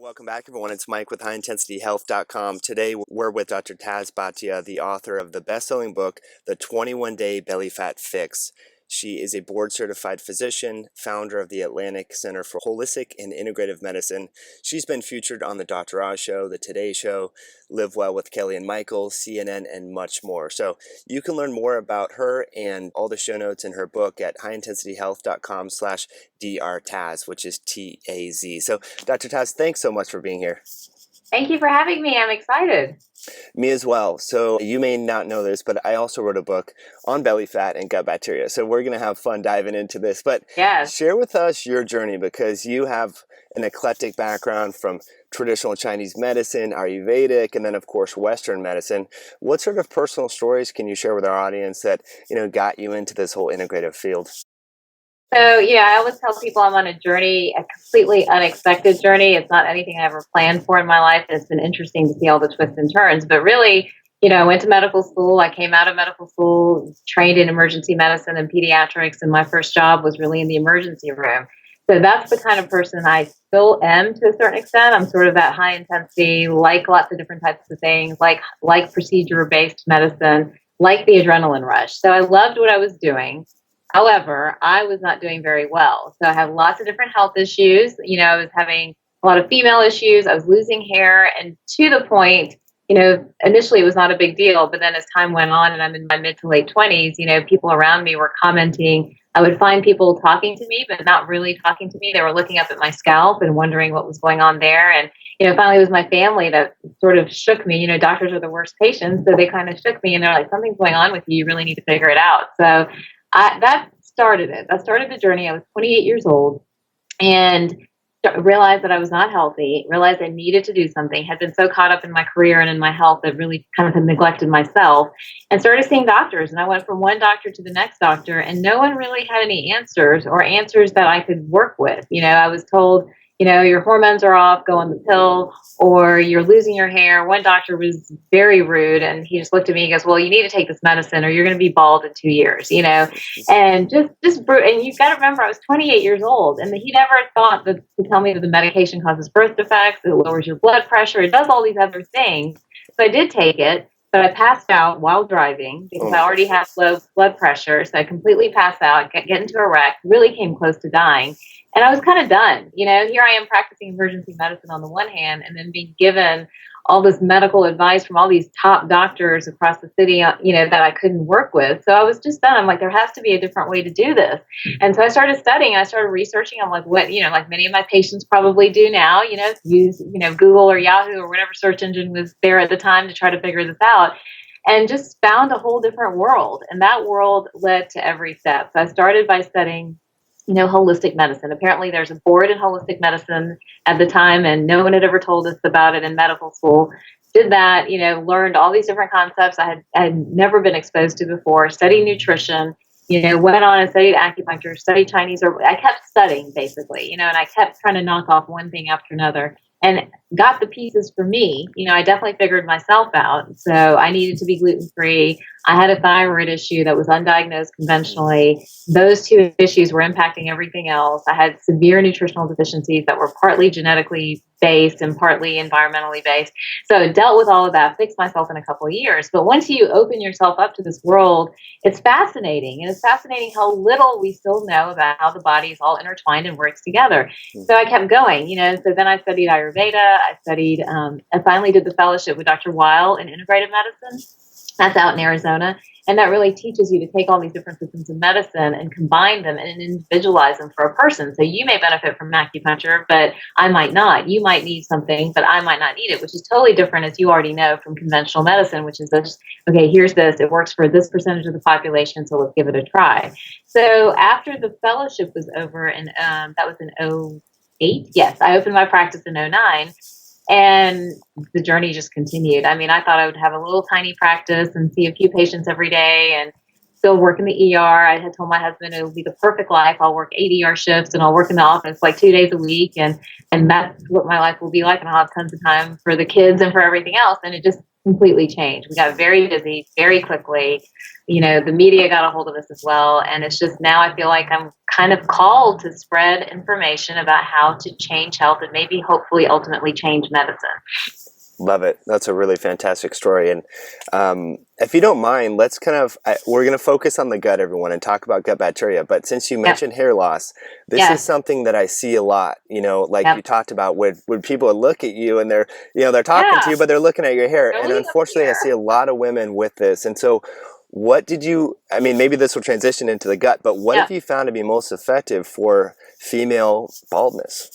Welcome back, everyone. It's Mike with highintensityhealth.com. Today, we're with Dr. Taz Bhatia, the author of the best-selling book, The 21-Day Belly Fat Fix. She is a board-certified physician, founder of the Atlantic Center for Holistic and Integrative Medicine. She's been featured on The Dr. Oz Show, The Today Show, Live Well with Kelly and Michael, CNN, and much more. So you can learn more about her and all the show notes in her book at highintensityhealth.com/drtaz, which is T-A-Z. So Dr. Taz, thanks so much for being here. Thank you for having me. I'm excited. Me as well. So you may not know this, but I also wrote a book on belly fat and gut bacteria. So we're going to have fun diving into this. But Yes. share with us your journey, because you have an eclectic background from traditional Chinese medicine, Ayurvedic, and then, of course, Western medicine. What sort of personal stories can you share with our audience that, got you into this whole integrative field? So, I always tell people I'm on a journey, a completely unexpected journey. It's not anything I ever planned for in my life. It's been interesting to see all the twists and turns. But really, I went to medical school. I came out of medical school, trained in emergency medicine and pediatrics, and my first job was really in the emergency room. So that's the kind of person I still am to a certain extent. I'm sort of that high intensity, like lots of different types of things, like procedure-based medicine, like the adrenaline rush. So I loved what I was doing. However, I was not doing very well. So I had lots of different health issues. I was having a lot of female issues. I was losing hair, and to the point, initially it was not a big deal. But then as time went on and I'm in my mid to late 20s, people around me were commenting. I would find people talking to me, but not really talking to me. They were looking up at my scalp and wondering what was going on there. And, finally it was my family that sort of shook me. Doctors are the worst patients. So they kind of shook me and they're like, something's going on with you. You really need to figure it out. So that started it. That started the journey. I was 28 years old and realized that I was not healthy, realized I needed to do something, had been so caught up in my career and in my health that really kind of had neglected myself, and started seeing doctors. And I went from one doctor to the next doctor, and no one really had any answers or answers that I could work with. I was told, your hormones are off, go on the pill, or you're losing your hair. One doctor was very rude, and he just looked at me and goes, well, you need to take this medicine or you're going to be bald in 2 years, and and you've got to remember, I was 28 years old, and he never thought to tell me that the medication causes birth defects, it lowers your blood pressure, it does all these other things. So I did take it, but I passed out while driving because I already had low blood pressure. So I completely passed out, get into a wreck, really came close to dying. And I was kind of done. Here I am practicing emergency medicine on the one hand, and then being given all this medical advice from all these top doctors across the city, that I couldn't work with. So I was just done. I'm like, there has to be a different way to do this. And so I started studying. I started researching. I'm like, what, like many of my patients probably do now, use, Google or Yahoo or whatever search engine was there at the time to try to figure this out. And just found a whole different world. And that world led to every step. So I started by studying holistic medicine. Apparently there's a board in holistic medicine at the time, and no one had ever told us about it in medical school. Did that, learned all these different concepts I had never been exposed to before, studied nutrition, went on and studied acupuncture, studied Chinese, I kept studying basically, and I kept trying to knock off one thing after another. And got the pieces for me. I definitely figured myself out. So I needed to be gluten-free. I had a thyroid issue that was undiagnosed conventionally. Those two issues were impacting everything else. I had severe nutritional deficiencies that were partly genetically based and partly environmentally based. So I dealt with all of that, fixed myself in a couple of years. But once you open yourself up to this world, it's fascinating. And it's fascinating how little we still know about how the body is all intertwined and works together. So I kept going, so then I studied Ayurveda. I finally did the fellowship with Dr. Weil in integrative medicine. That's out in Arizona. And that really teaches you to take all these different systems of medicine and combine them and individualize them for a person. So you may benefit from acupuncture, but I might not. You might need something, but I might not need it, which is totally different, as you already know, from conventional medicine, which is just, okay, here's this. It works for this percentage of the population, so let's give it a try. So after the fellowship was over, and that was in 2008, yes, I opened my practice in 2009. And the journey just continued. I mean, I thought I would have a little tiny practice and see a few patients every day and still work in the ER. I had told my husband it would be the perfect life. I'll work 8 ER shifts and I'll work in the office like 2 days a week. And that's what my life will be like. And I'll have tons of time for the kids and for everything else. And it just completely changed. We got very busy very quickly. The media got a hold of us as well. And it's just now I feel like I'm kind of called to spread information about how to change health and maybe hopefully ultimately change medicine. Love it. That's a really fantastic story. And if you don't mind, let's we're going to focus on the gut, everyone, and talk about gut bacteria. But since you mentioned hair loss, this is something that I see a lot, like you talked about when people look at you and they're talking to you, but they're looking at your hair. And unfortunately, I see a lot of women with this. And so maybe this will transition into the gut, but what have you found to be most effective for female baldness?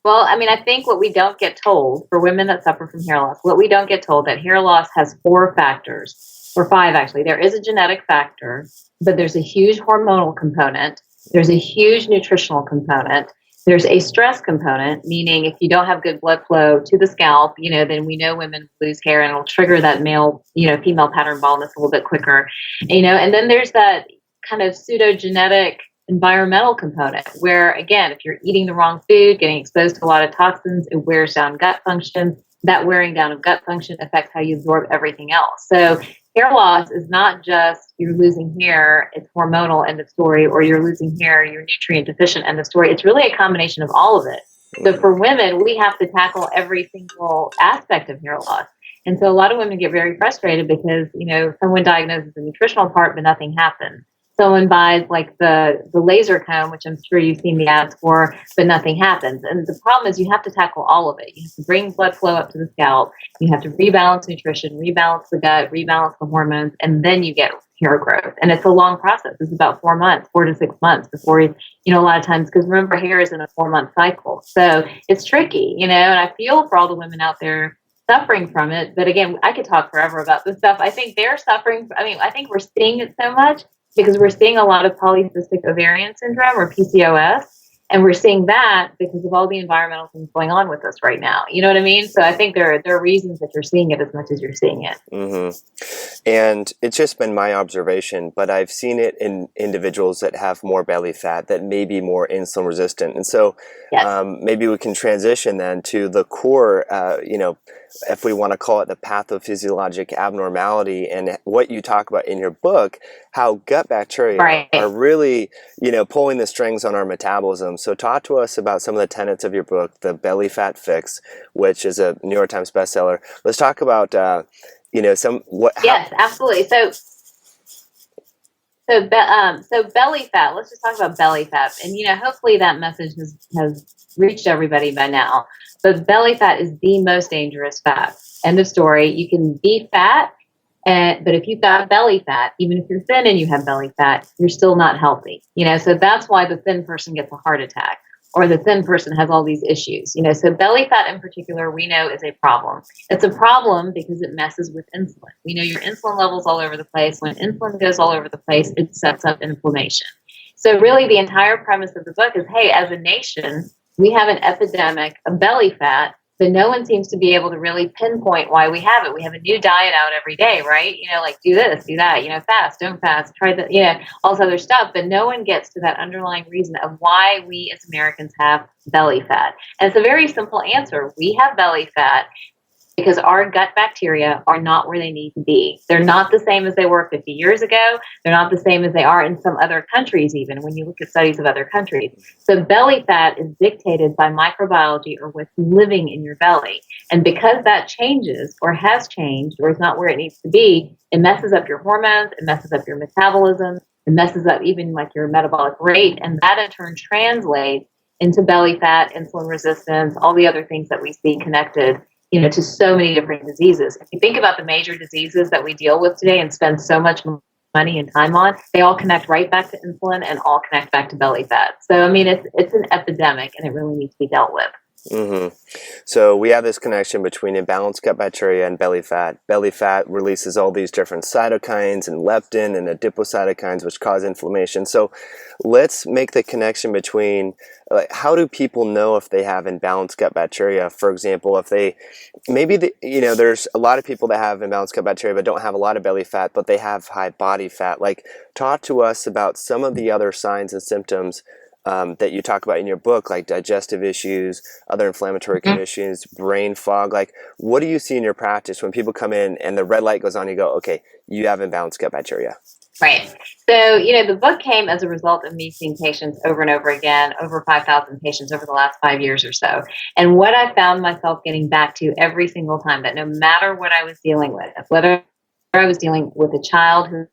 Well, I think what we don't get told for women that suffer from hair loss, what we don't get told that hair loss has 4 factors, or 5 actually. There is a genetic factor, but there's a huge hormonal component. There's a huge nutritional component. There's a stress component, meaning if you don't have good blood flow to the scalp, then we know women lose hair and it'll trigger that female pattern baldness a little bit quicker. And then there's that kind of pseudogenetic environmental component where, again, if you're eating the wrong food, getting exposed to a lot of toxins, it wears down gut function. That wearing down of gut function affects how you absorb everything else. So hair loss is not just you're losing hair, it's hormonal, end of story, or you're losing hair, you're nutrient deficient, end of story. It's really a combination of all of it. So for women, we have to tackle every single aspect of hair loss. And so a lot of women get very frustrated because, someone diagnoses the nutritional part, but nothing happens. Someone buys like the laser comb, which I'm sure you've seen the ads for, but nothing happens. And the problem is you have to tackle all of it. You have to bring blood flow up to the scalp. You have to rebalance nutrition, rebalance the gut, rebalance the hormones, and then you get hair growth. And it's a long process. It's about 4 months, 4 to 6 months before a lot of times, because remember, hair is in a 4-month cycle. So it's tricky, and I feel for all the women out there suffering from it. But again, I could talk forever about this stuff. I think they're suffering. I think we're seeing it so much because we're seeing a lot of polycystic ovarian syndrome, or PCOS, and we're seeing that because of all the environmental things going on with us right now. You know what I mean? So I think there are reasons that you're seeing it as much as you're seeing it. Mm-hmm. And it's just been my observation, but I've seen it in individuals that have more belly fat, that may be more insulin resistant. And so maybe we can transition then to the core, if we want to call it the pathophysiologic abnormality, and what you talk about in your book, how gut bacteria are really, pulling the strings on our metabolism. So talk to us about some of the tenets of your book, The Belly Fat Fix, which is a New York Times bestseller. Let's talk about, Yes, absolutely. So belly fat. Let's just talk about belly fat, and hopefully that message has reached everybody by now. But belly fat is the most dangerous fat. End of story. You can be fat, but if you've got belly fat, even if you're thin and you have belly fat, you're still not healthy. So that's why the thin person gets a heart attack, or the thin person has all these issues. So belly fat in particular, we know is a problem. It's a problem because it messes with insulin. We know your insulin levels all over the place. When insulin goes all over the place, it sets up inflammation. So really the entire premise of the book is, hey, as a nation, we have an epidemic of belly fat, but no one seems to be able to really pinpoint why we have it. We have a new diet out every day, right? Like do this, do that, fast, don't fast, try the, all this other stuff. But no one gets to that underlying reason of why we as Americans have belly fat. And it's a very simple answer. We have belly fat because our gut bacteria are not where they need to be. They're not the same as they were 50 years ago. They're not the same as they are in some other countries, even when you look at studies of other countries. So belly fat is dictated by microbiology, or what's living in your belly. And because that changes, or has changed, or is not where it needs to be, it messes up your hormones, it messes up your metabolism, it messes up even like your metabolic rate. And that in turn translates into belly fat, insulin resistance, all the other things that we see connected to so many different diseases. If you think about the major diseases that we deal with today and spend so much money and time on, they all connect right back to insulin and all connect back to belly fat. So, it's an epidemic, and it really needs to be dealt with. Mm-hmm. So we have this connection between imbalanced gut bacteria and belly fat. Belly fat releases all these different cytokines and leptin and adipocytokines, which cause inflammation. So let's make the connection between how do people know if they have imbalanced gut bacteria? For example, if they there's a lot of people that have imbalanced gut bacteria but don't have a lot of belly fat, but they have high body fat. Like, talk to us about some of the other signs and symptoms that you talk about in your book, like digestive issues, other inflammatory conditions, brain fog. Like, what do you see in your practice when people come in and the red light goes on, you go, okay, you have imbalanced gut bacteria? Right. So, the book came as a result of me seeing patients over and over again, over 5,000 patients over the last 5 years or so. And what I found myself getting back to every single time, that no matter what I was dealing with, whether I was dealing with a child who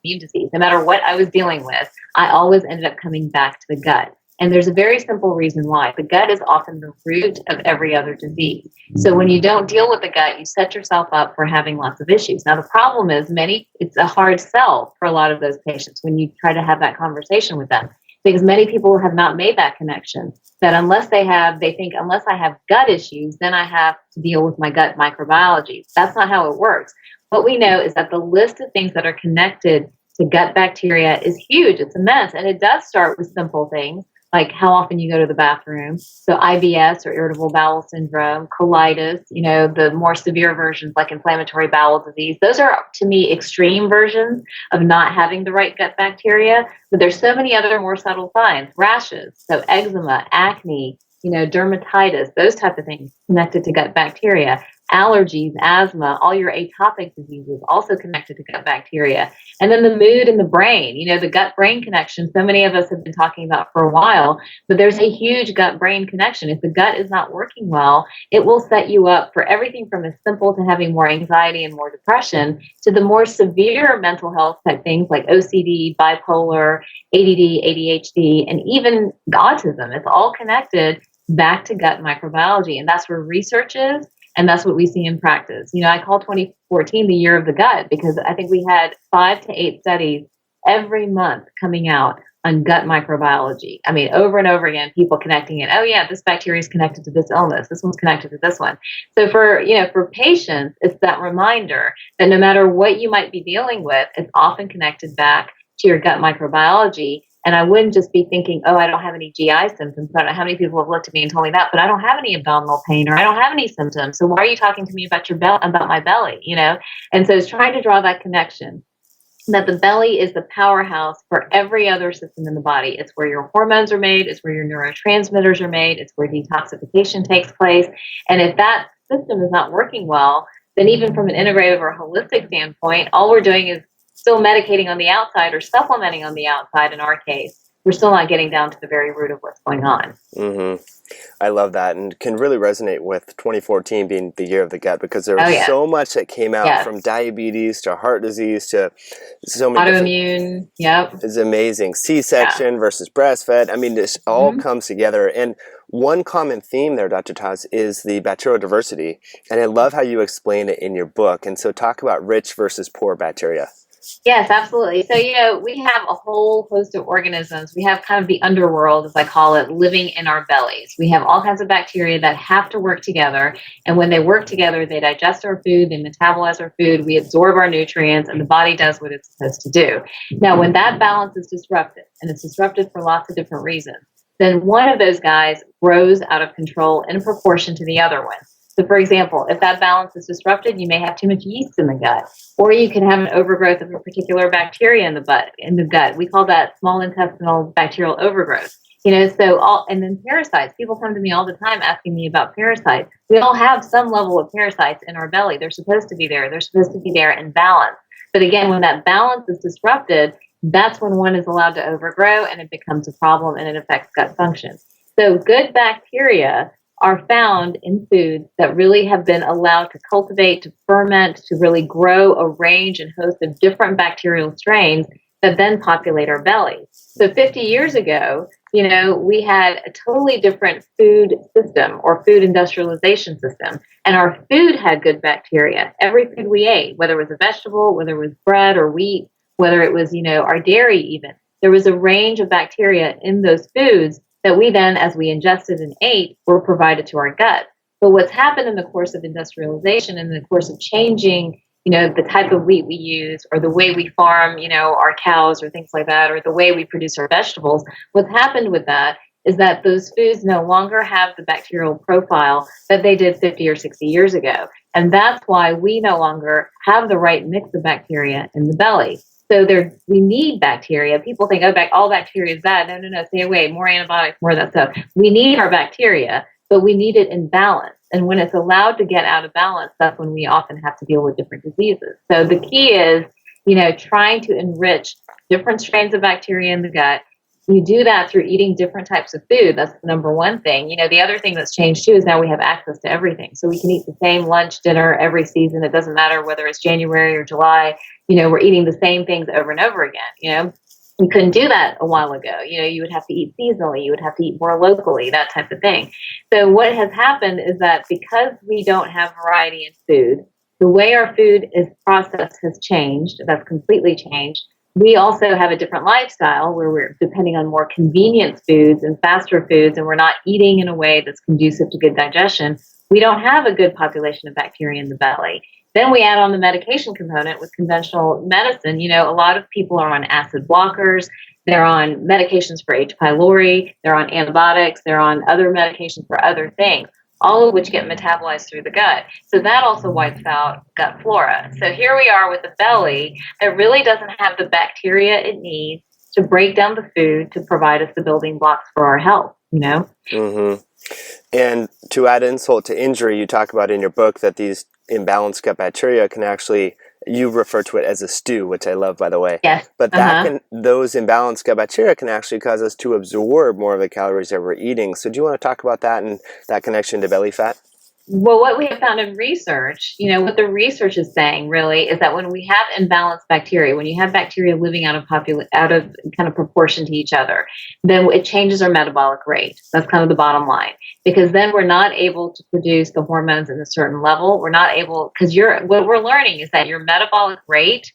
immune disease, no matter what I was dealing with, I always ended up coming back to the gut. And there's a very simple reason why. The gut is often the root of every other disease. So when you don't deal with the gut, you set yourself up for having lots of issues. Now, the problem is it's a hard sell for a lot of those patients when you try to have that conversation with them, because many people have not made that connection, that they think unless I have gut issues, then I have to deal with my gut microbiology. That's not how it works. What we know is that the list of things that are connected to gut bacteria is huge. It's immense. And it does start with simple things like how often you go to the bathroom. So IBS, or irritable bowel syndrome, colitis, the more severe versions like inflammatory bowel disease. Those are, to me, extreme versions of not having the right gut bacteria. But there's so many other more subtle signs. Rashes, so eczema, acne, dermatitis, those type of things connected to gut bacteria. Allergies, asthma, all your atopic diseases also connected to gut bacteria. And then the mood and the brain, the gut-brain connection, so many of us have been talking about for a while, but there's a huge gut-brain connection. If the gut is not working well, it will set you up for everything from as simple to having more anxiety and more depression to the more severe mental health type things like OCD, bipolar, ADD, ADHD, and even autism. It's all connected back to gut microbiology. And that's where research is. And that's what we see in practice. I call 2014 the year of the gut, because I think we had 5 to 8 studies every month coming out on gut microbiology. I mean, over and over again, people connecting it. Oh yeah, this bacteria is connected to this illness. This one's connected to this one. So for patients, it's that reminder that no matter what you might be dealing with, it's often connected back to your gut microbiology. And I wouldn't just be thinking, oh, I don't have any GI symptoms. I don't know how many people have looked at me and told me that, but I don't have any abdominal pain, or I don't have any symptoms. So why are you talking to me about about my belly? And so it's trying to draw that connection, that the belly is the powerhouse for every other system in the body. It's where your hormones are made. It's where your neurotransmitters are made. It's where detoxification takes place. And if that system is not working well, then even from an integrative or holistic standpoint, all we're doing is still medicating on the outside or supplementing on the outside in our case. We're still not getting down to the very root of what's going on. Mm-hmm. I love that, and can really resonate with 2014 being the year of the gut, because there was so much that came out, from diabetes to heart disease to so many autoimmune. Yep. It's amazing. C-section versus breastfed. I mean, this all comes together. And one common theme there, Dr. Taz, is the bacterial diversity. And I love how you explain it in your book. And so talk about rich versus poor bacteria. Yes, absolutely. So, we have a whole host of organisms. We have kind of the underworld, as I call it, living in our bellies. We have all kinds of bacteria that have to work together. And when they work together, they digest our food, they metabolize our food, we absorb our nutrients, and the body does what it's supposed to do. Now, when that balance is disrupted, and it's disrupted for lots of different reasons, then one of those guys grows out of control in proportion to the other one. So, for example, if that balance is disrupted, you may have too much yeast in the gut, or you can have an overgrowth of a particular bacteria in the gut. We call that small intestinal bacterial overgrowth. And then parasites. People come to me all the time asking me about parasites. We all have some level of parasites in our belly. They're supposed to be there. They're supposed to be there in balance. But again, when that balance is disrupted, that's when one is allowed to overgrow, and it becomes a problem, and it affects gut function. So good bacteria are found in foods that really have been allowed to cultivate, to ferment, to really grow a range and host of different bacterial strains that then populate our belly. So 50 years ago, we had a totally different food system or food industrialization system, and our food had good bacteria. Every food we ate, whether it was a vegetable, whether it was bread or wheat, whether it was, our dairy even, there was a range of bacteria in those foods that we then, as we ingested and ate, were provided to our gut. But what's happened in the course of industrialization, in the course of changing, the type of wheat we use, or the way we farm, our cows or things like that, or the way we produce our vegetables, what's happened with that is that those foods no longer have the bacterial profile that they did 50 or 60 years ago. And that's why we no longer have the right mix of bacteria in the belly. So we need bacteria. People think, oh, all bacteria is bad. No, no, no, stay away. More antibiotics, more of that stuff. We need our bacteria, but we need it in balance. And when it's allowed to get out of balance, that's when we often have to deal with different diseases. So the key is, trying to enrich different strains of bacteria in the gut. You do that through eating different types of food. That's the number one thing. The other thing that's changed too is now we have access to everything. So we can eat the same lunch, dinner every season. It doesn't matter whether it's January or July. We're eating the same things over and over again. You couldn't do that a while ago. You would have to eat seasonally. You would have to eat more locally, that type of thing. So what has happened is that because we don't have variety in food, the way our food is processed has changed. That's completely changed. We also have a different lifestyle where we're depending on more convenient foods and faster foods, and we're not eating in a way that's conducive to good digestion. We don't have a good population of bacteria in the belly. Then we add on the medication component with conventional medicine. A lot of people are on acid blockers. They're on medications for H. pylori. They're on antibiotics. They're on other medications for other things, all of which get metabolized through the gut. So that also wipes out gut flora. So here we are with a belly that really doesn't have the bacteria it needs to break down the food to provide us the building blocks for our health, Mm-hmm. And to add insult to injury, you talk about in your book that these imbalanced gut bacteria can actually, you refer to it as a stew, which I love, by the way. Yes. But those imbalanced gut bacteria can actually cause us to absorb more of the calories that we're eating. So do you want to talk about that and that connection to belly fat? Well, what we have found in research, what the research is saying really is that when we have imbalanced bacteria, when you have bacteria living out of kind of proportion to each other, then it changes our metabolic rate. That's kind of the bottom line, because then we're not able to produce the hormones at a certain level. We're not able, because what we're learning is that your metabolic rate,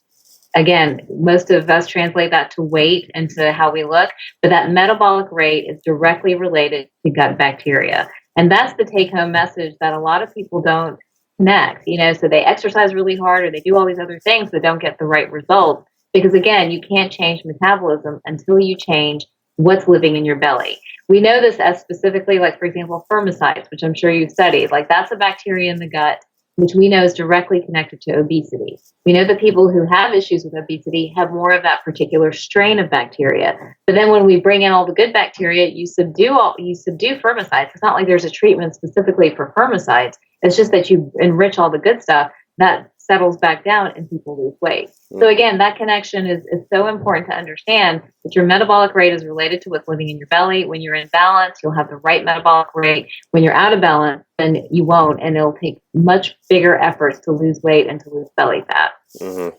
again, most of us translate that to weight and to how we look, but that metabolic rate is directly related to gut bacteria. And that's the take-home message that a lot of people don't connect, so they exercise really hard or they do all these other things but don't get the right results. Because again, you can't change metabolism until you change what's living in your belly. We know this as specifically, like, for example, firmicides, which I'm sure you've studied. Like, that's a bacteria in the gut, which we know is directly connected to obesity. We know that people who have issues with obesity have more of that particular strain of bacteria. But then when we bring in all the good bacteria, you subdue firmicides. It's not like there's a treatment specifically for firmicides. It's just that you enrich all the good stuff that settles back down and people lose weight. So again, that connection is so important to understand that your metabolic rate is related to what's living in your belly. When you're in balance, you'll have the right metabolic rate. When you're out of balance, then you won't, and it'll take much bigger efforts to lose weight and to lose belly fat. Mm-hmm.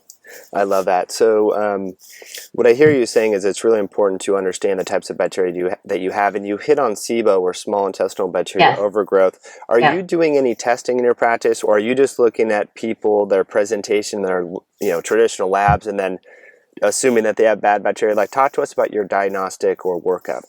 I love that. So what I hear you saying is it's really important to understand the types of bacteria that you have, and you hit on SIBO, or small intestinal bacterial overgrowth. Are you doing any testing in your practice, or are you just looking at people, their presentation, their traditional labs, and then assuming that they have bad bacteria? Like, talk to us about your diagnostic or workup.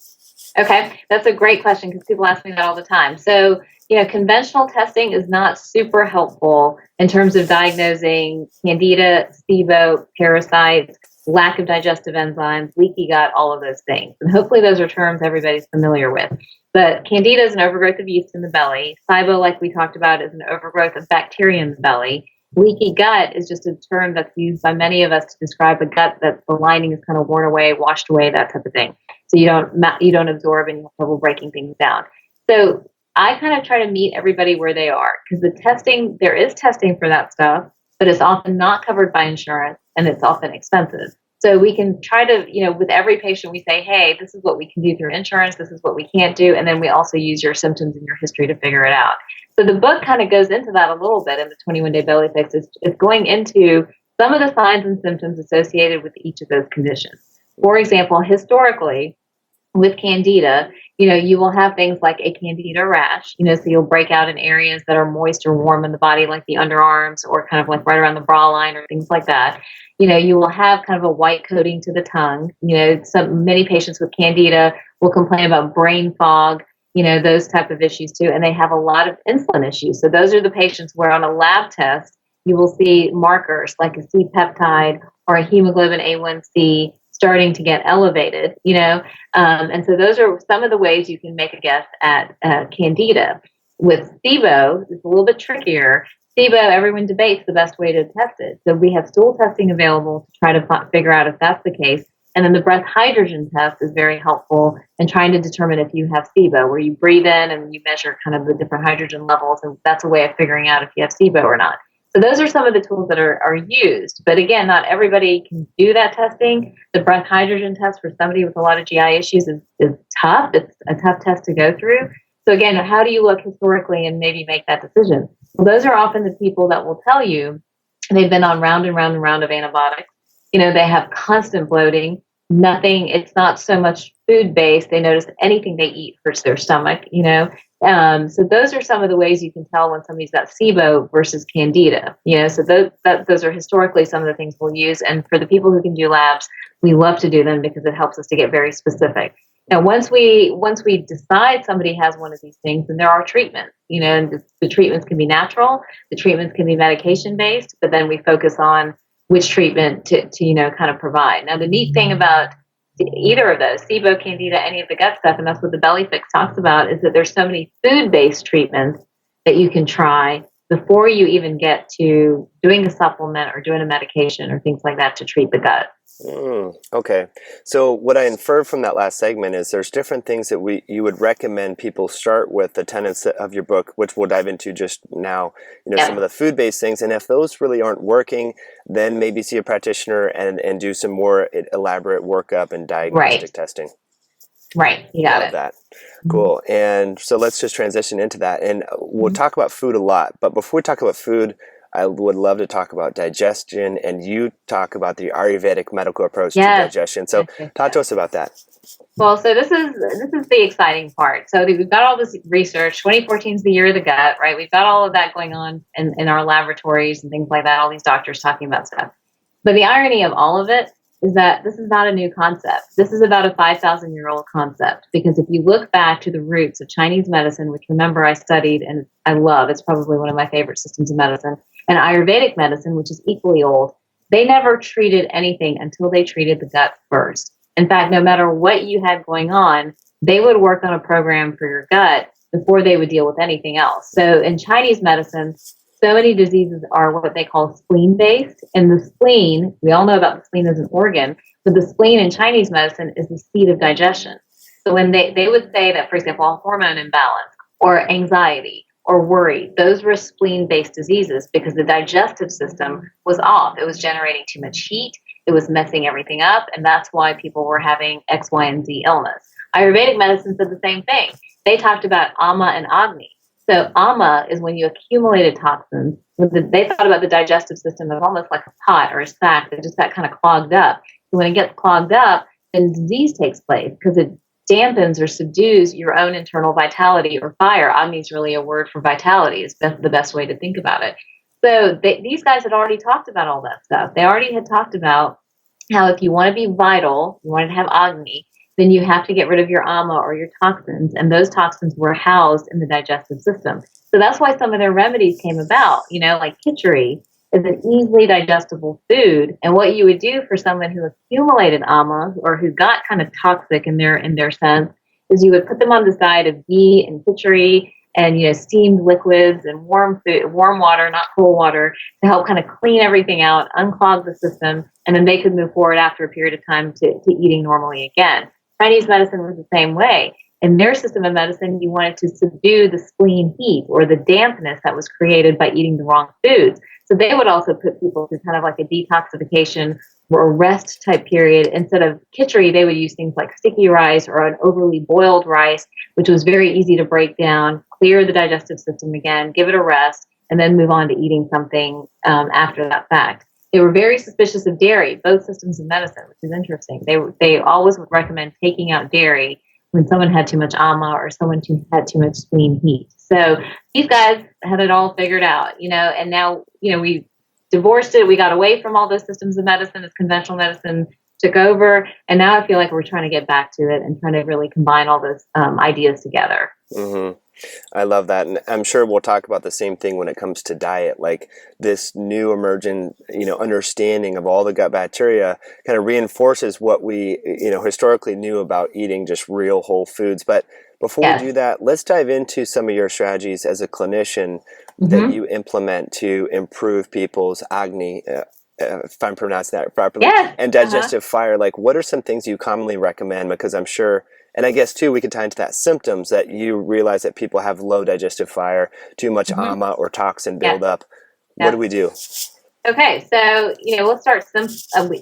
Okay, that's a great question because people ask me that all the time. So, conventional testing is not super helpful in terms of diagnosing candida, SIBO, parasites, lack of digestive enzymes, leaky gut, all of those things. And hopefully those are terms everybody's familiar with. But candida is an overgrowth of yeast in the belly. SIBO, like we talked about, is an overgrowth of bacteria in the belly. Leaky gut is just a term that's used by many of us to describe a gut that the lining is kind of worn away, washed away, that type of thing. So you don't absorb and you have trouble breaking things down. So I kind of try to meet everybody where they are, because there is testing for that stuff, but it's often not covered by insurance and it's often expensive. So we can try to, with every patient, we say, hey, this is what we can do through insurance. This is what we can't do. And then we also use your symptoms and your history to figure it out. So the book kind of goes into that a little bit in the 21-Day Belly Fix. It's going into some of the signs and symptoms associated with each of those conditions. For example, historically, with candida, you will have things like a candida rash, so you'll break out in areas that are moist or warm in the body, like the underarms or kind of like right around the bra line or things like that. You will have kind of a white coating to the tongue. Many patients with candida will complain about brain fog, those type of issues too. And they have a lot of insulin issues. So those are the patients where on a lab test, you will see markers like a C-peptide or a hemoglobin A1C starting to get elevated, and so those are some of the ways you can make a guess at candida. With SIBO, it's a little bit trickier. SIBO, everyone debates the best way to test it. So we have stool testing available to try to figure out if that's the case. And then the breath hydrogen test is very helpful in trying to determine if you have SIBO, where you breathe in and you measure kind of the different hydrogen levels. And that's a way of figuring out if you have SIBO or not. So those are some of the tools that are used. But again, not everybody can do that testing. The breath hydrogen test for somebody with a lot of GI issues is tough. It's a tough test to go through. So again, how do you look historically and maybe make that decision? Well, those are often the people that will tell you they've been on round and round and round of antibiotics. They have constant bloating, nothing, it's not so much food based. They notice anything they eat hurts their stomach. So those are some of the ways you can tell when somebody's got SIBO versus Candida. So those are historically some of the things we'll use. And for the people who can do labs, we love to do them because it helps us to get very specific. Now, once we decide somebody has one of these things, then there are treatments. And the treatments can be natural, the treatments can be medication based, but then we focus on which treatment to kind of provide. Now, the neat thing about either of those, SIBO, Candida, any of the gut stuff, and that's what the Belly Fix talks about, is that there's so many food-based treatments that you can try before you even get to doing a supplement or doing a medication or things like that to treat the gut. Okay. So what I inferred from that last segment is there's different things that you would recommend people start with, the tenets of your book, which we'll dive into just now, some of the food-based things. And if those really aren't working, then maybe see a practitioner and do some more elaborate workup and diagnostic testing. Right. You got it. That. Cool. And so let's just transition into that. And we'll talk about food a lot. But before we talk about food, I would love to talk about digestion, and you talk about the Ayurvedic medical approach to digestion. So talk to us about that. Well, so this is the exciting part. So we've got all this research. 2014 is the year of the gut, right? We've got all of that going on in our laboratories and things like that, all these doctors talking about stuff. But the irony of all of it is that this is not a new concept. This is about a 5,000-year-old concept, because if you look back to the roots of Chinese medicine, which remember I studied and I love, it's probably one of my favorite systems of medicine, and Ayurvedic medicine, which is equally old, they never treated anything until they treated the gut first. In fact, no matter what you had going on, they would work on a program for your gut before they would deal with anything else. So in Chinese medicine, so many diseases are what they call spleen-based. And the spleen, we all know about the spleen as an organ, but the spleen in Chinese medicine is the seat of digestion. So when they would say that, for example, a hormone imbalance or anxiety or worry, those were spleen-based diseases because the digestive system was off. It was generating too much heat. It was messing everything up. And that's why people were having X, Y, and Z illness. Ayurvedic medicine said the same thing. They talked about ama and agni. So ama is when you accumulated toxins. They thought about the digestive system as almost like a pot or a sack that just got kind of clogged up. So when it gets clogged up, then disease takes place because it dampens or subdues your own internal vitality or fire. Agni is really a word for vitality. It's the best way to think about it. So these guys had already talked about all that stuff. They already had talked about how if you want to be vital, you want to have agni, then you have to get rid of your ama or your toxins. And those toxins were housed in the digestive system. So that's why some of their remedies came about, like khichdi is an easily digestible food. And what you would do for someone who accumulated ama or who got kind of toxic in their sense is you would put them on the side of ghee and khichdi and steamed liquids and warm water, not cold water, to help kind of clean everything out, unclog the system, and then they could move forward after a period of time to eating normally again. Chinese medicine was the same way. In their system of medicine, you wanted to subdue the spleen heat or the dampness that was created by eating the wrong foods. So they would also put people through kind of like a detoxification or a rest type period. Instead of khichdi, they would use things like sticky rice or an overly boiled rice, which was very easy to break down, clear the digestive system again, give it a rest, and then move on to eating something after that fact. They were very suspicious of dairy, both systems of medicine, which is interesting. They always would recommend taking out dairy when someone had too much ama or someone had too much spleen heat. So these guys had it all figured out, and now, we divorced it. We got away from all those systems of medicine as conventional medicine took over. And now I feel like we're trying to get back to it and trying to really combine all those ideas together. Mm-hmm. I love that. And I'm sure we'll talk about the same thing when it comes to diet, like this new emergent, understanding of all the gut bacteria kind of reinforces what we, historically knew about eating just real whole foods. But before we do Yes. that, let's dive into some of your strategies as a clinician that Hmm. you implement to improve people's agni, if I'm pronouncing that properly, Yes. and Uh-huh. digestive fire. Like, what are some things you commonly recommend? Because I'm sure, and I guess too, we could tie into that symptoms that you realize that people have low digestive fire, too much Hmm. ama or toxin Yes. buildup. What do Yes. we do? Okay, so we'll start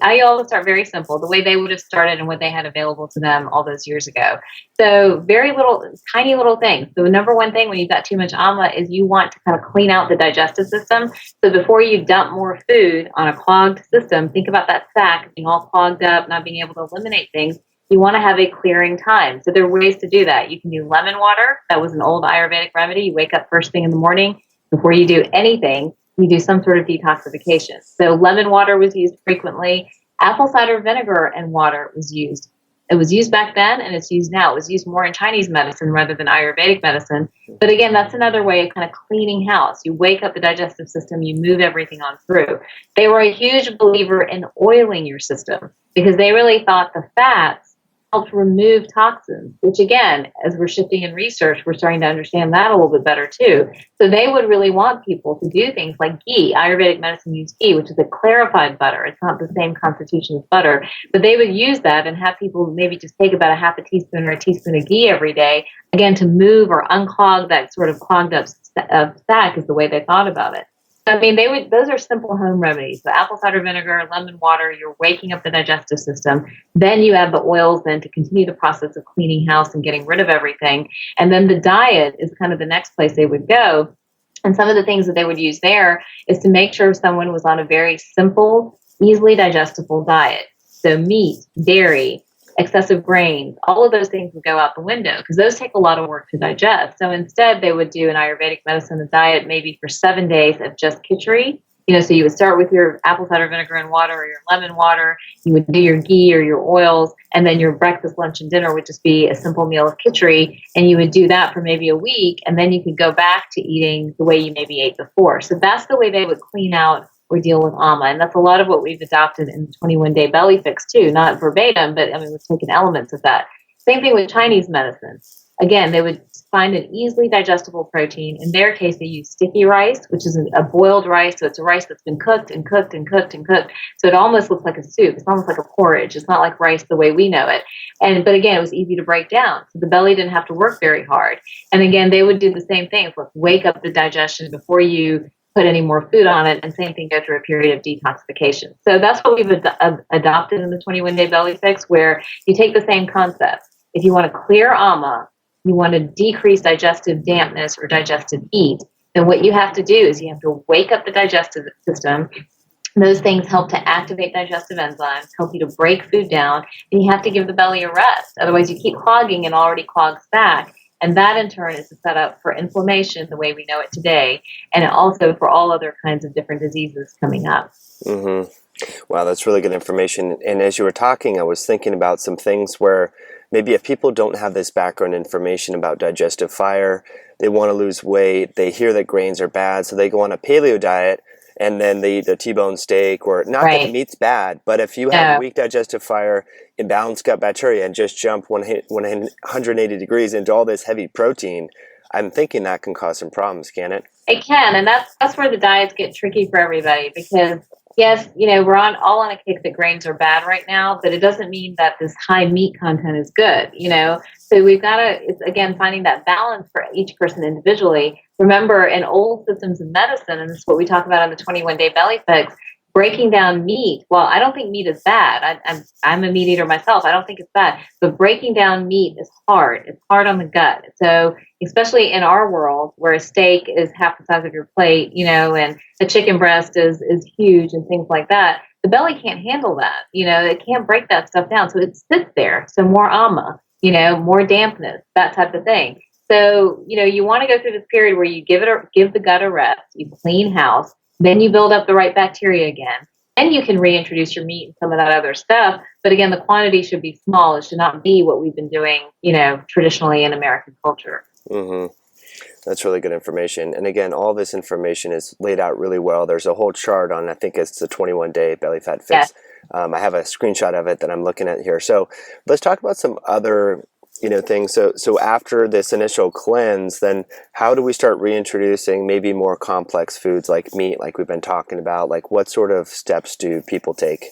I always start very simple, the way they would have started and what they had available to them all those years ago. So very little, tiny little things. So the number one thing when you've got too much amla is you want to kind of clean out the digestive system. So before you dump more food on a clogged system, think about that sac being all clogged up, not being able to eliminate things. You want to have a clearing time. So there are ways to do that. You can do lemon water. That was an old Ayurvedic remedy. You wake up first thing in the morning. Before you do anything, you do some sort of detoxification. So lemon water was used frequently. Apple cider vinegar and water was used. It was used back then and it's used now. It was used more in Chinese medicine rather than Ayurvedic medicine. But again, that's another way of kind of cleaning house. You wake up the digestive system, you move everything on through. They were a huge believer in oiling your system because they really thought the fats helped remove toxins, which again, as we're shifting in research, we're starting to understand that a little bit better too. So they would really want people to do things like ghee. Ayurvedic medicine used ghee, which is a clarified butter. It's not the same constitution as butter, but they would use that and have people maybe just take about a half a teaspoon or a teaspoon of ghee every day, again, to move or unclog that sort of clogged up sac is the way they thought about it. I mean, those are simple home remedies. So apple cider vinegar, lemon water, you're waking up the digestive system. Then you add the oils then to continue the process of cleaning house and getting rid of everything. And then the diet is kind of the next place they would go. And some of the things that they would use there is to make sure someone was on a very simple, easily digestible diet. So meat, dairy, excessive grains, all of those things would go out the window because those take a lot of work to digest. So instead, they would do an Ayurvedic medicine diet maybe for 7 days of just khichdi. So you would start with your apple cider vinegar and water or your lemon water. You would do your ghee or your oils, and then your breakfast, lunch, and dinner would just be a simple meal of khichdi. And you would do that for maybe a week, and then you could go back to eating the way you maybe ate before. So that's the way they would clean out or deal with ama. And that's a lot of what we've adopted in the 21-day belly fix too, not verbatim, but I mean, we've taken elements of that. Same thing with Chinese medicine. Again, they would find an easily digestible protein. In their case, they use sticky rice, which is a boiled rice. So it's a rice that's been cooked and cooked and cooked and cooked. So it almost looks like a soup. It's almost like a porridge. It's not like rice the way we know it. But again, it was easy to break down. So the belly didn't have to work very hard. And again, they would do the same thing. Let's wake up the digestion before you put any more food on it, and same thing, go through a period of detoxification. So that's what we've adopted in the 21-day belly fix, where you take the same concept. If you want to clear ama, you want to decrease digestive dampness or digestive heat, then what you have to do is you have to wake up the digestive system. Those things help to activate digestive enzymes, help you to break food down, and you have to give the belly a rest. Otherwise, you keep clogging an already clogged sac. And that in turn is a setup for inflammation the way we know it today, and also for all other kinds of different diseases coming up. Mm-hmm. Wow, that's really good information. And as you were talking, I was thinking about some things where maybe if people don't have this background information about digestive fire, they want to lose weight, they hear that grains are bad, so they go on a paleo diet and then they eat a T-bone steak, or not that the Right. meat's bad, but if you have No. weak digestive fire, imbalanced gut bacteria, and just jump 180 degrees into all this heavy protein, I'm thinking that can cause some problems, can it? It can, and that's where the diets get tricky for everybody because yes, we're all on a kick that grains are bad right now, but it doesn't mean that this high meat content is good. So we've got to, it's again finding that balance for each person individually. Remember, in old systems of medicine, and this is what we talk about on the 21-day belly fix, breaking down meat. Well, I don't think meat is bad. I'm a meat eater myself. I don't think it's bad, but breaking down meat is hard. It's hard on the gut. So especially in our world where a steak is half the size of your plate, and a chicken breast is huge and things like that, the belly can't handle that. It can't break that stuff down. So it sits there. So more ama, more dampness, that type of thing. So, you want to go through this period where you give the gut a rest, you clean house, then you build up the right bacteria again. And you can reintroduce your meat and some of that other stuff. But again, the quantity should be small. It should not be what we've been doing, traditionally in American culture. Mm-hmm. That's really good information. And again, all this information is laid out really well. There's a whole chart on, I think it's the 21-day belly fat Yes. fix. I have a screenshot of it that I'm looking at here. So let's talk about some other, things. So after this initial cleanse, then how do we start reintroducing maybe more complex foods like meat, like we've been talking about? Like what sort of steps do people take?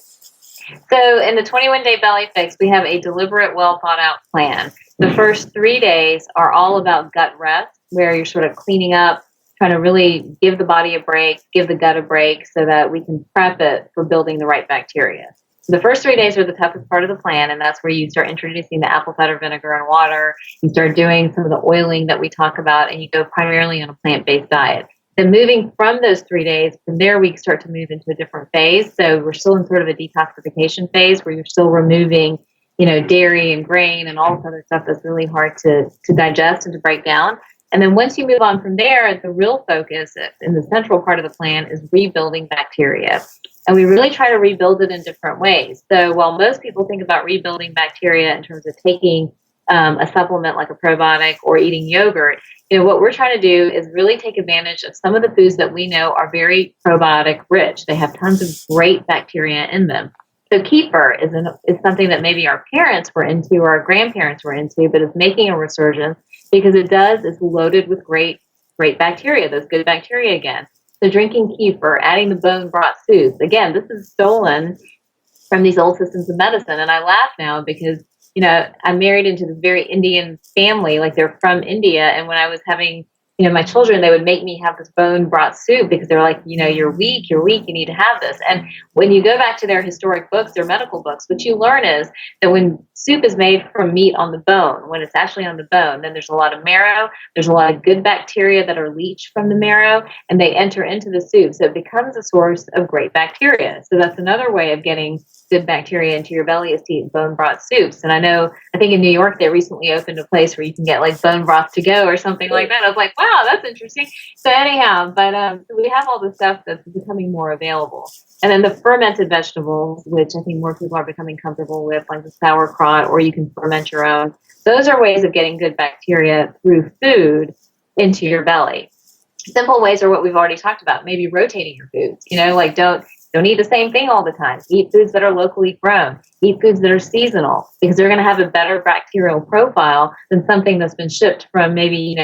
So in the 21-day belly fix, we have a deliberate, well thought out plan. The first 3 days are all about gut rest, where you're sort of cleaning up, trying to really give the body a break, give the gut a break so that we can prep it for building the right bacteria. The first 3 days are the toughest part of the plan, and that's where you start introducing the apple cider vinegar and water. You start doing some of the oiling that we talk about, and you go primarily on a plant-based diet. Then moving from those 3 days, from there we start to move into a different phase. So we're still in sort of a detoxification phase where you're still removing, dairy and grain and all this other stuff that's really hard to digest and to break down. And then once you move on from there, the real focus in the central part of the plan is rebuilding bacteria. And we really try to rebuild it in different ways. So while most people think about rebuilding bacteria in terms of taking a supplement like a probiotic or eating yogurt, what we're trying to do is really take advantage of some of the foods that we know are very probiotic rich. They have tons of great bacteria in them. So kefir is something that maybe our parents were into or our grandparents were into, but is making a resurgence because it's loaded with great bacteria, those good bacteria again. So drinking kefir, adding the bone broth soups, again, this is stolen from these old systems of medicine. And I laugh now because I'm married into this very Indian family, like they're from India. And when I was having, my children, they would make me have this bone broth soup because they're like, you're weak, you need to have this. And when you go back to their historic books, their medical books, what you learn is that when soup is made from meat on the bone, when it's actually on the bone, then there's a lot of marrow, there's a lot of good bacteria that are leached from the marrow, and they enter into the soup. So it becomes a source of great bacteria. So that's another way of getting good bacteria into your belly is to eat bone broth soups. And I think in New York, they recently opened a place where you can get like bone broth to go or something like that. I was like, wow, that's interesting. So anyhow, but so we have all the stuff that's becoming more available. And then the fermented vegetables, which I think more people are becoming comfortable with, like the sauerkraut, or you can ferment your own. Those are ways of getting good bacteria through food into your belly. Simple ways are what we've already talked about. Maybe rotating your foods, like don't eat the same thing all the time. Eat foods that are locally grown. Eat foods that are seasonal because they're going to have a better bacterial profile than something that's been shipped from maybe,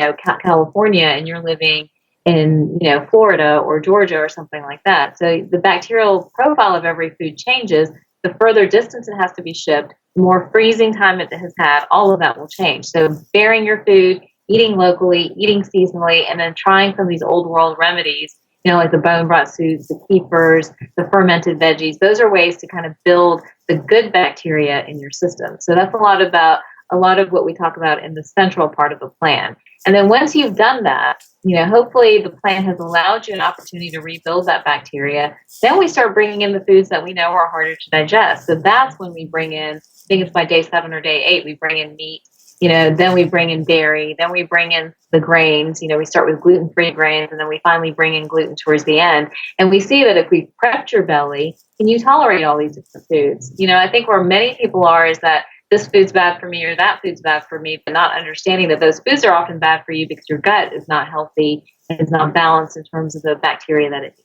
California and you're living in, Florida or Georgia or something like that. So the bacterial profile of every food changes. The further distance it has to be shipped, the more freezing time it has had, all of that will change. So bearing your food, eating locally, eating seasonally, and then trying some of these old world remedies, like the bone broth soups, the kefirs, the fermented veggies. Those are ways to kind of build the good bacteria in your system. So that's a lot of what we talk about in the central part of the plan. And then once you've done that, hopefully the plan has allowed you an opportunity to rebuild that bacteria. Then we start bringing in the foods that we know are harder to digest. So that's when we bring in, I think it's by day 7 or day 8, we bring in meat. Then we bring in dairy, then we bring in the grains, we start with gluten-free grains, and then we finally bring in gluten towards the end. And we see that if we prepped your belly, can you tolerate all these different foods? I think where many people are is that this food's bad for me or that food's bad for me, but not understanding that those foods are often bad for you because your gut is not healthy and is not balanced in terms of the bacteria that it needs.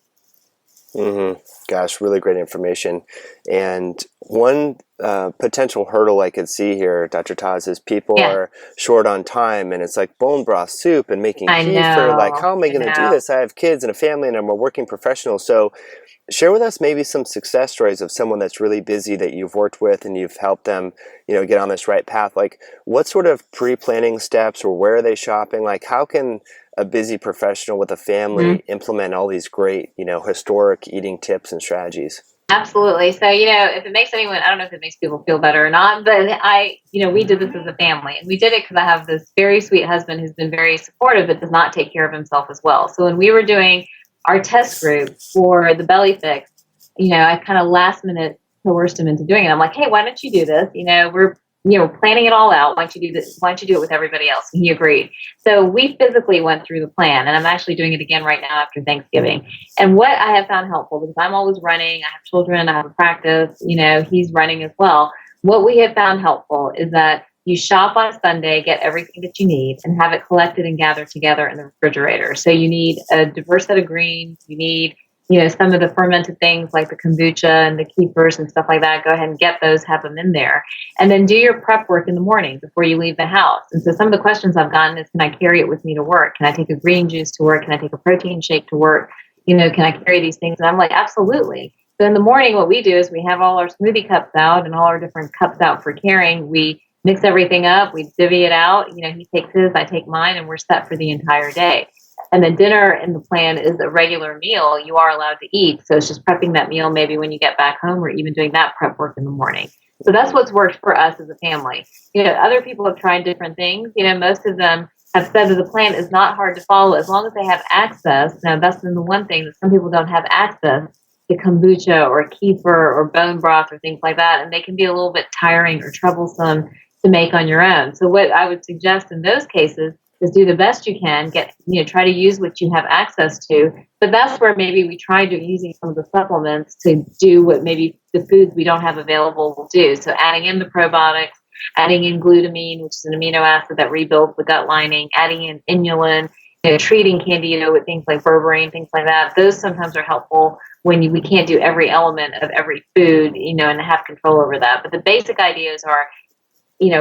Mm-hmm. Gosh, really great information. And one potential hurdle I could see here, Dr. Taz, is people are short on time, and it's like bone broth soup and making kefir. Like, how am I going to do this? I have kids and a family, and I'm a working professional. So share with us maybe some success stories of someone that's really busy that you've worked with and you've helped them, get on this right path. Like, what sort of pre-planning steps, or where are they shopping? Like, how can a busy professional with a family implement all these great, historic eating tips and strategies? Absolutely. So, if it makes anyone, I don't know if it makes people feel better or not, but we did this as a family, and we did it because I have this very sweet husband who's been very supportive, but does not take care of himself as well. So when we were doing our test group for the belly fix, I kind of last minute coerced him into doing it. I'm like, hey, why don't you do this? We're planning it all out. Why don't you do this? Why don't you do it with everybody else? And he agreed. So we physically went through the plan, and I'm actually doing it again right now after Thanksgiving. And what I have found helpful, because I'm always running, I have children, I have a practice, he's running as well. What we have found helpful is that, you shop on Sunday, get everything that you need, and have it collected and gathered together in the refrigerator. So you need a diverse set of greens. You need, some of the fermented things like the kombucha and the kefirs and stuff like that. Go ahead and get those, have them in there. And then do your prep work in the morning before you leave the house. And so some of the questions I've gotten is, can I carry it with me to work? Can I take a green juice to work? Can I take a protein shake to work? Can I carry these things? And I'm like, absolutely. So in the morning, what we do is we have all our smoothie cups out and all our different cups out for carrying. We mix everything up. We divvy it out. He takes his, I take mine, and we're set for the entire day. And then dinner in the plan is a regular meal you are allowed to eat. So it's just prepping that meal maybe when you get back home, or even doing that prep work in the morning. So that's what's worked for us as a family. Other people have tried different things. Most of them have said that the plan is not hard to follow as long as they have access. Now, that's been the one thing that some people don't have access to kombucha or kefir or bone broth or things like that. And they can be a little bit tiring or troublesome to make on your own. So what I would suggest in those cases is do the best you can, try to use what you have access to. But that's where maybe we try to using some of the supplements to do what maybe the foods we don't have available will do. So adding in the probiotics, adding in glutamine, which is an amino acid that rebuilds the gut lining, adding in inulin, treating candida with things like berberine, things like that. Those sometimes are helpful when we can't do every element of every food, and have control over that. But the basic ideas are,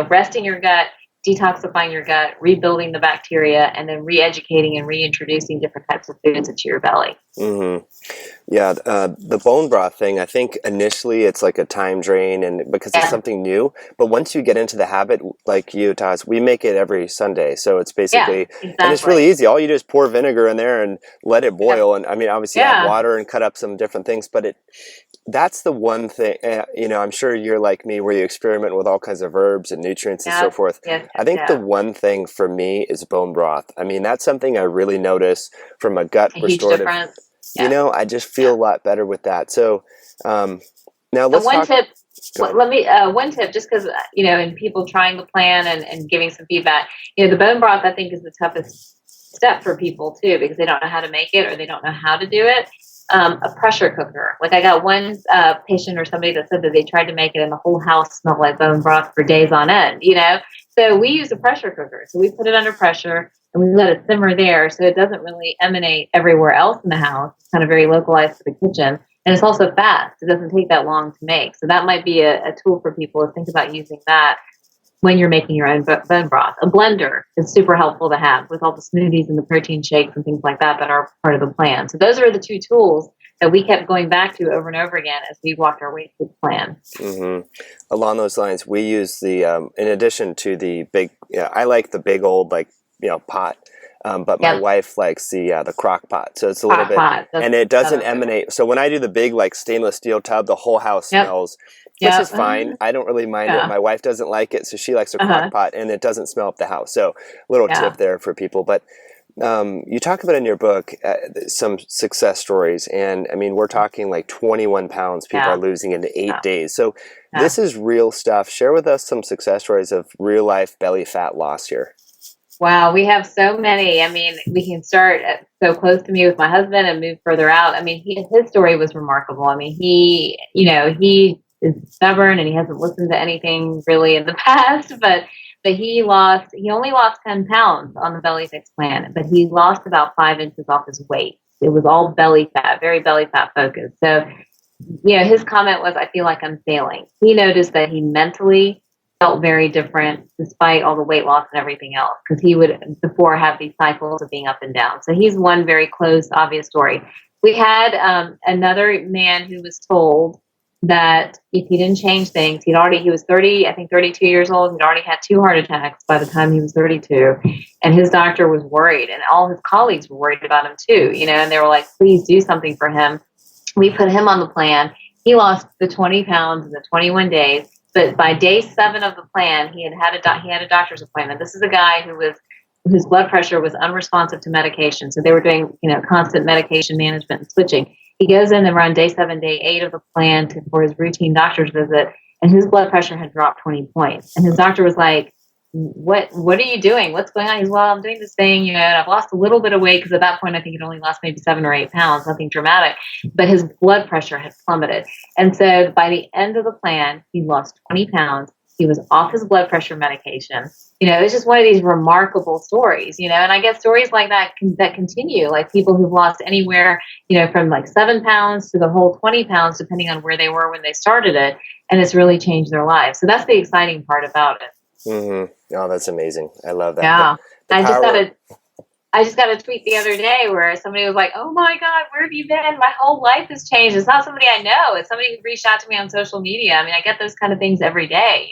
resting your gut, detoxifying your gut, rebuilding the bacteria, and then re-educating and reintroducing different types of foods into your belly. Mm-hmm. Yeah, the bone broth thing, I think initially it's like a time drain and because it's something new. But once you get into the habit, like you, Taz, we make it every Sunday. So it's basically, and it's really easy. All you do is pour vinegar in there and let it boil. And I mean, obviously add water and cut up some different things, but that's the one thing, I'm sure you're like me where you experiment with all kinds of herbs and nutrients and so forth. I think the one thing for me is bone broth. I mean, that's something I really notice from a gut restorative. I just feel a lot better with that. So now let's talk. One tip, just because, in people trying the plan and giving some feedback, the bone broth, I think, is the toughest step for people too, because they don't know how to make it or they don't know how to do it. A pressure cooker. Like I got one patient or somebody that said that they tried to make it and the whole house smelled like bone broth for days on end, So we use a pressure cooker. So we put it under pressure and we let it simmer there so it doesn't really emanate everywhere else in the house. It's kind of very localized to the kitchen. And it's also fast. It doesn't take that long to make. So that might be a tool for people to think about using that when you're making your own bone broth. A blender is super helpful to have with all the smoothies and the protein shakes and things like that are part of the plan. So those are the two tools that we kept going back to over and over again as we walked our way through the plan. Mm-hmm. Along those lines, we use the, in addition to the big, I like the big old, pot. But my wife likes the crock pot. So it's a little bit, and it doesn't emanate. So when I do the big, stainless steel tub, the whole house smells. Which is fine. I don't really mind it. My wife doesn't like it, so she likes a crock pot, and it doesn't smell up the house. So little tip there for people. But you talk about in your book some success stories, and I mean we're talking 21 pounds people are losing in 8 days. So this is real stuff. Share with us some success stories of real life belly fat loss here. Wow, we have so many. I mean, we can start so close to me with my husband and move further out. I mean, his story was remarkable. I mean, he is stubborn and he hasn't listened to anything really in the past, but he only lost 10 pounds on the Belly Fix plan, but he lost about 5 inches off his weight. It was all belly fat, very belly fat focused. So, his comment was, I feel like I'm failing. He noticed that he mentally felt very different despite all the weight loss and everything else, because he would before have these cycles of being up and down. So he's one very close, obvious story. We had another man who was told that if he didn't change things, he was 32 years old. He'd already had 2 heart attacks by the time he was 32. And his doctor was worried, and all his colleagues were worried about him too, and they were like, please do something for him. We put him on the plan. He lost the 20 pounds in the 21 days. But by day 7 of the plan, he had a doctor's appointment. This is a guy whose blood pressure was unresponsive to medication. So they were doing, constant medication management and switching. He goes in and around day 7, day 8 of the plan for his routine doctor's visit, and his blood pressure had dropped 20 points. And his doctor was like, what are you doing? What's going on? He's, well, I'm doing this thing, and I've lost a little bit of weight, because at that point I think he'd only lost maybe 7 or 8 pounds, nothing dramatic, but his blood pressure had plummeted. And so by the end of the plan, he lost 20 pounds. He was off his blood pressure medication. It's just one of these remarkable stories, and I guess stories like that that continue, like people who've lost anywhere, from like 7 pounds to the whole 20 pounds, depending on where they were when they started it. And it's really changed their lives. So that's the exciting part about it. Oh, that's amazing. I love that. Yeah. The I just got power. a I just got a tweet the other day where somebody was like, "Oh my God, where have you been? My whole life has changed." It's not somebody I know. It's somebody who reached out to me on social media. I mean, I get those kind of things every day.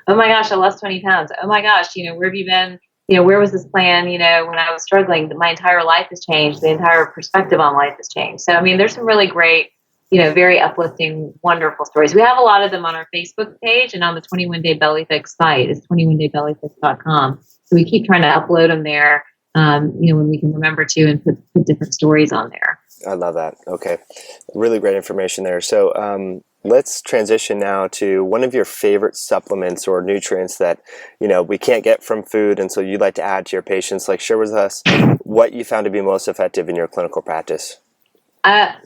Oh my gosh, I lost 20 pounds. Oh my gosh, where have you been? Where was this plan? When I was struggling, my entire life has changed. The entire perspective on life has changed. So, I mean, there's some really great, very uplifting, wonderful stories. We have a lot of them on our Facebook page and on the 21 Day Belly Fix site. It's 21daybellyfix.com. So we keep trying to upload them there. When we can remember to, and put different stories on there. I love that. Okay. Really great information there. So let's transition now to one of your favorite supplements or nutrients that, we can't get from food. And so you'd like to add to your patients. Like, share with us what you found to be most effective in your clinical practice. I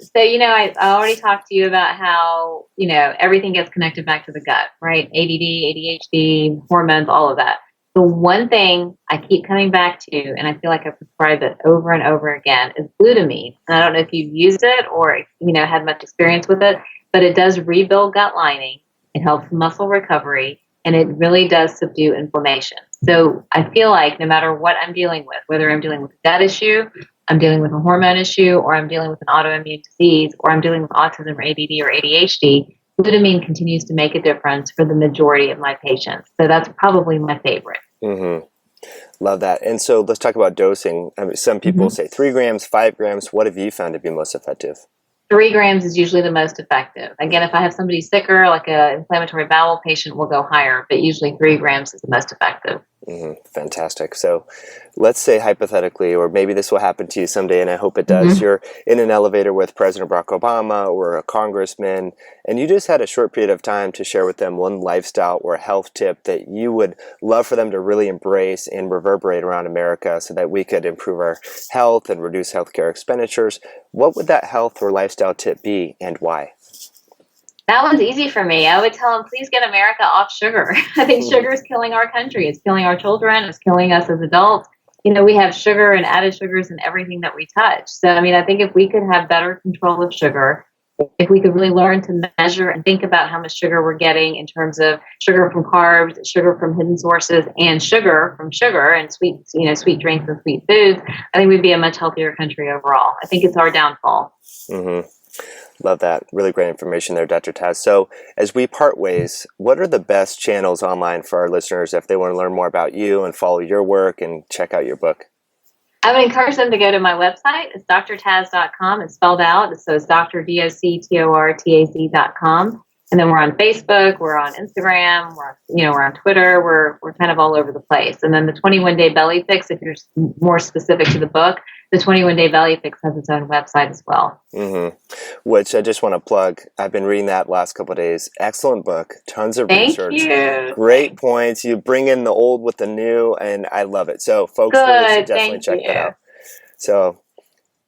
already talked to you about how, everything gets connected back to the gut, right? ADD, ADHD, hormones, all of that. The one thing I keep coming back to, and I feel like I prescribe it over and over again, is glutamine. And I don't know if you've used it or, had much experience with it, but it does rebuild gut lining. It helps muscle recovery, and it really does subdue inflammation. So I feel like no matter what I'm dealing with, whether I'm dealing with a gut issue, I'm dealing with a hormone issue, or I'm dealing with an autoimmune disease, or I'm dealing with autism or ADD or ADHD, glutamine continues to make a difference for the majority of my patients. So that's probably my favorite. Mm-hmm. Love that. And so let's talk about dosing. I mean, some people say 3 grams, 5 grams. What have you found to be most effective? 3 grams is usually the most effective. Again, if I have somebody sicker, like an inflammatory bowel patient, we'll go higher, but usually 3 grams is the most effective. Fantastic. So let's say hypothetically, or maybe this will happen to you someday, and I hope it does, you're in an elevator with President Barack Obama or a congressman, and you just had a short period of time to share with them one lifestyle or health tip that you would love for them to really embrace and reverberate around America so that we could improve our health and reduce healthcare expenditures. What would that health or lifestyle tip be, and why? That one's easy for me. I would tell them, please get America off sugar. I think sugar is killing our country. It's killing our children. It's killing us as adults. We have sugar and added sugars in everything that we touch. So, I mean, I think if we could have better control of sugar, if we could really learn to measure and think about how much sugar we're getting in terms of sugar from carbs, sugar from hidden sources, and sugar from sugar and sweet, sweet drinks and sweet foods, I think we'd be a much healthier country overall. I think it's our downfall. Mm-hmm. Love that. Really great information there, Dr. Taz. So as we part ways, what are the best channels online for our listeners if they want to learn more about you and follow your work and check out your book? I would encourage them to go to my website. It's drtaz.com. It's spelled out. So it's drtaz.com. And then we're on Facebook, we're on Instagram, we're on Twitter, we're kind of all over the place. And then the 21 Day Belly Fix, if you're more specific to the book, the 21 Day Belly Fix has its own website as well. Which I just want to plug. I've been reading that last couple of days. Excellent book. Tons of research. Thank you. Great points. You bring in the old with the new, and I love it. So folks really should definitely check that out. So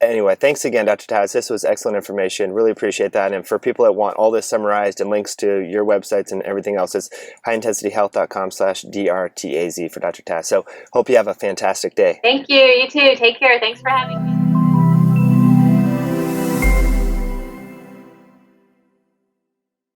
anyway, thanks again, Dr. Taz. This was excellent information. Really appreciate that. And for people that want all this summarized and links to your websites and everything else, it's highintensityhealth.com/DRTAZ for Dr. Taz. So hope you have a fantastic day. Thank you. You too. Take care. Thanks for having me.